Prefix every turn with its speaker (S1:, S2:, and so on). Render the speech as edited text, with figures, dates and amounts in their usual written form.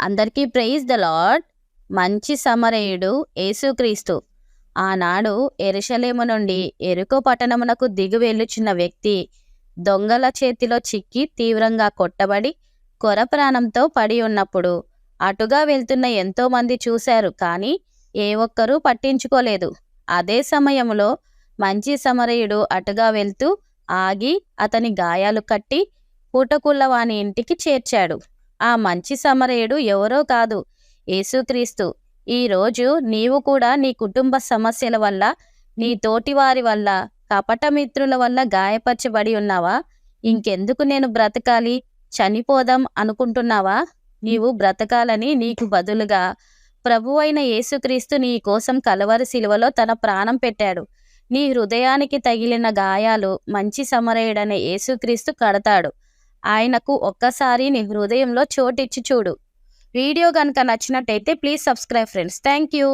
S1: అందరికీ praise the lord. మంచి సమరయుడు యేసుక్రీస్తు. ఆనాడు యెరూషలేము నుండి యెరికో పట్టణమునకు దిగి వెళ్ళుచున్న వ్యక్తి దొంగల చేతిలో చిక్కి తీవ్రంగా కొట్టబడి కొర ప్రాణంతో పడి ఉన్నప్పుడు అటుగా వెళ్తున్న ఎంతో మంది చూశారు, కానీ ఏ ఒక్కరూ పట్టించుకోలేదు. అదే సమయంలో మంచి సమరయుడు అటుగా వెళ్తూ ఆగి అతని గాయాలు కట్టి పూటకుళ్ళ వాని ఇంటికి చేర్చాడు. ఆ మంచి సమరయుడు ఎవరో కాదు, యేసుక్రీస్తు. ఈరోజు నీవు కూడా నీ కుటుంబ సమస్యల వల్ల, నీ తోటివారి వల్ల, కపటమిత్రుల వల్ల గాయపరచబడి ఉన్నావా? ఇంకెందుకు నేను బ్రతకాలి, చనిపోదాం అనుకుంటున్నావా? నీవు బ్రతకాలని నీకు బదులుగా ప్రభువైన యేసుక్రీస్తు నీ కోసం కలవరి శిలువలో తన ప్రాణం పెట్టాడు. నీ హృదయానికి తగిలిన గాయాలు మంచి సమరయుడనే యేసుక్రీస్తు కడతాడు. ఆయనకు ఒక్కసారి నీ హృదయంలో చోటిచ్చి చూడు. వీడియో కనుక నచ్చినట్టయితే please subscribe friends. Thank you.